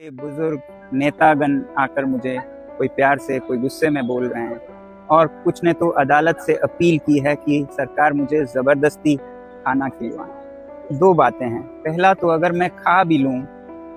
बुजुर्ग नेतागण आकर मुझे कोई प्यार से कोई गुस्से में बोल रहे हैं और कुछ ने तो अदालत से अपील की है कि सरकार मुझे ज़बरदस्ती खाना खिलवाए। दो बातें हैं, पहला तो अगर मैं खा भी लूँ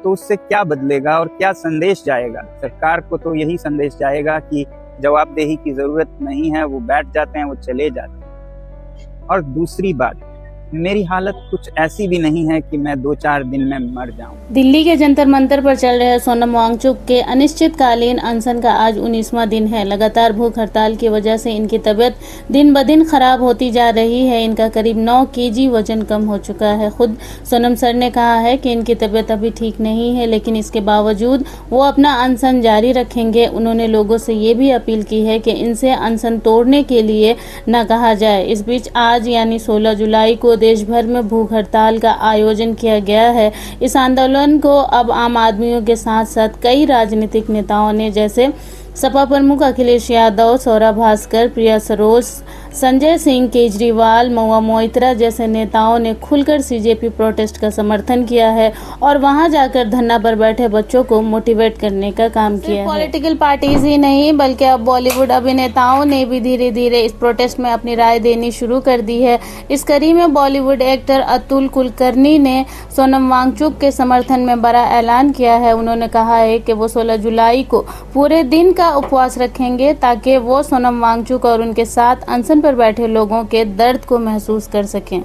तो उससे क्या बदलेगा और क्या संदेश जाएगा? सरकार को तो यही संदेश जाएगा कि जवाबदेही की ज़रूरत नहीं है, वो बैठ जाते हैं, वो चले जाते हैं। और दूसरी बात, मेरी हालत कुछ ऐसी भी नहीं है कि मैं 2-4 दिन में मर जाऊं। दिल्ली के जंतर मंतर पर चल रहे सोनम वांगचुक के अनिश्चितकालीन अनशन का आज 19वां दिन है। लगातार भूख हड़ताल की वजह से इनकी तबीयत दिन ब दिन खराब होती जा रही है। इनका करीब 9 केजी वजन कम हो चुका है। खुद सोनम सर ने कहा है कि इनकी तबीयत अभी ठीक नहीं है, लेकिन इसके बावजूद वो अपना अनशन जारी रखेंगे। उन्होंने लोगों से ये भी अपील की है कि इनसे अनशन तोड़ने के लिए न कहा जाए। इस बीच आज यानी 16 जुलाई को देश भर में भूख हड़ताल का आयोजन किया गया है। इस आंदोलन को अब आम आदमियों के साथ साथ कई राजनीतिक नेताओं ने, जैसे सपा प्रमुख अखिलेश यादव, सौरभ भास्कर, प्रिया सरोज, संजय सिंह, केजरीवाल, महुआ मोइत्रा जैसे नेताओं ने खुलकर सीजेपी प्रोटेस्ट का समर्थन किया है और वहां जाकर धरना पर बैठे बच्चों को मोटिवेट करने का काम किया है। पॉलिटिकल पार्टीज ही नहीं बल्कि अब बॉलीवुड अभिनेताओं ने भी धीरे धीरे इस प्रोटेस्ट में अपनी राय देनी शुरू कर दी है। इस कड़ी में बॉलीवुड एक्टर अतुल कुलकर्णी ने सोनम वांगचुक के समर्थन में बड़ा ऐलान किया है। उन्होंने कहा है कि वो 16 जुलाई को पूरे दिन का उपवास रखेंगे ताकि वो सोनम वांगचुक और उनके साथ अनशन पर बैठे लोगों के दर्द को महसूस कर सकें।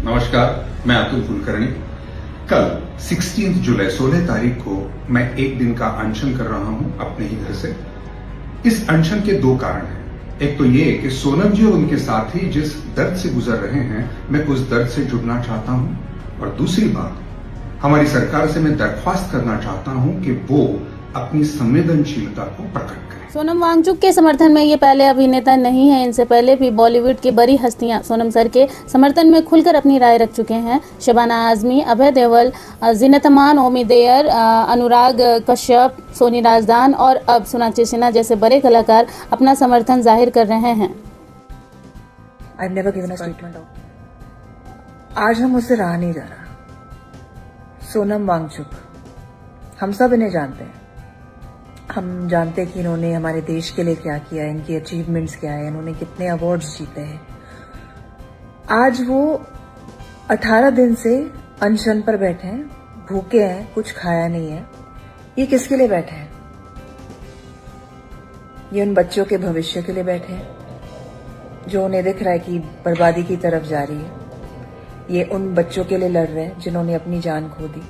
नमस्कार, मैं अतुल कुलकर्णी। कल 16 जुलाई 16 तारीख को मैं एक दिन का अनशन कर रहा हूं अपने ही घर से। इस अनशन के 2 कारण हैं। एक तो ये कि सोनम जी और उनके साथी जिस दर्द से गुजर रहे हैं, मैं उस दर्द से जुड़ना चाहता हूं। और दूसरी बात, हमारी सरकार से मैं दरख्वास्त करना चाहता हूं कि वो अपनी संवेदनशीलता को प्रकट करें। सोनम वांगचुक के समर्थन में ये पहले अभिनेता नहीं है। इनसे पहले भी बॉलीवुड की बड़ी हस्तियां सोनम सर के समर्थन में खुलकर अपनी राय रख चुके हैं। शबाना आजमी, अभय देओल, जीनत अमान, ओमी देयर, अनुराग कश्यप, सोनी राजदान और अब सोनाक्षी सिन्हा जैसे बड़े कलाकार अपना समर्थन जाहिर कर रहे हैं। I've never given a statement out. आज हम उससे रहा नहीं जा रहा। सोनम वांगचुक, हम सब इन्हें जानते हैं। हम जानते हैं कि इन्होंने हमारे देश के लिए क्या किया है, इनकी अचीवमेंट्स क्या है, इन्होंने कितने अवार्ड्स जीते हैं। आज वो 18 दिन से अनशन पर बैठे हैं, भूखे हैं, कुछ खाया नहीं है। ये किसके लिए बैठे हैं? ये उन बच्चों के भविष्य के लिए बैठे हैं जो उन्हें दिख रहा है कि बर्बादी की तरफ जा रही है। ये उन बच्चों के लिए लड़ रहे हैं जिन्होंने अपनी जान खो दी।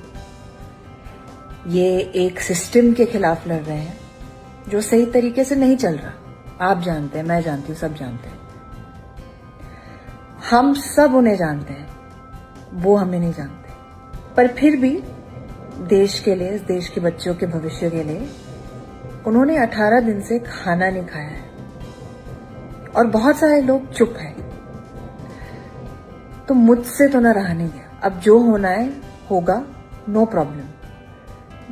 ये एक सिस्टम के खिलाफ लड़ रहे हैं जो सही तरीके से नहीं चल रहा। आप जानते हैं, मैं जानती हूँ, सब जानते हैं। हम सब उन्हें जानते हैं, वो हमें नहीं जानते। पर फिर भी देश के लिए, इस देश के बच्चों के भविष्य के लिए उन्होंने 18 दिन से खाना नहीं खाया है और बहुत सारे लोग चुप हैं। तो मुझसे तो ना रहा नहीं गया। अब जो होना है होगा, नो प्रॉब्लम,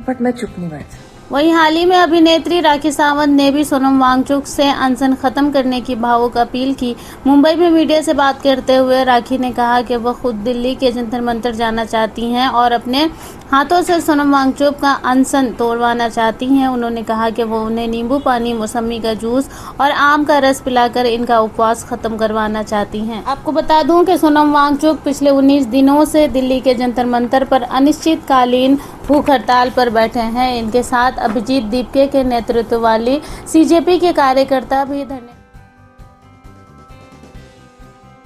बट मैं चुप नहीं बैठ सकती। वहीं हाल ही में अभिनेत्री राखी सावंत ने भी सोनम वांगचुक से अनशन खत्म करने की भावुक अपील की। मुंबई में मीडिया से बात करते हुए राखी ने कहा कि वह खुद दिल्ली के जंतर मंतर जाना चाहती हैं और अपने हाथों से सोनम वांगचुक का अनशन तोड़वाना चाहती हैं। उन्होंने कहा कि वो उन्हें नींबू पानी, मौसमी का जूस और आम का रस पिलाकर इनका उपवास खत्म करवाना चाहती हैं। आपको बता दूं कि सोनम वांगचुक पिछले 19 दिनों से दिल्ली के जंतर मंतर पर अनिश्चितकालीन भूख हड़ताल पर बैठे हैं। इनके साथ अभिजीत दीपके के नेतृत्व वाली सीजेपी के कार्यकर्ता भी धरने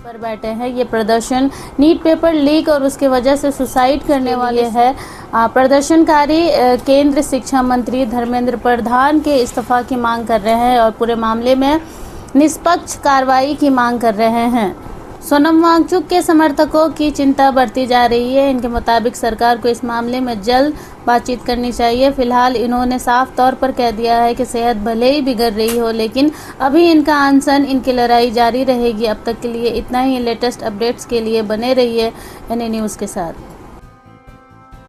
पर बैठे हैं। ये प्रदर्शन नीट पेपर लीक और उसके वजह से सुसाइड करने वाले हैं। प्रदर्शनकारी केंद्र शिक्षा मंत्री धर्मेंद्र प्रधान के इस्तीफा की मांग कर रहे हैं और पूरे मामले में निष्पक्ष कार्रवाई की मांग कर रहे हैं। सोनम वांगचुक के समर्थकों की चिंता बढ़ती जा रही है। इनके मुताबिक सरकार को इस मामले में जल्द बातचीत करनी चाहिए। फिलहाल इन्होंने साफ तौर पर कह दिया है कि सेहत भले ही बिगड़ रही हो, लेकिन अभी इनका अनशन, इनकी लड़ाई जारी रहेगी। अब तक के लिए इतना ही। लेटेस्ट अपडेट्स के लिए बने रहिए NA न्यूज़ के साथ।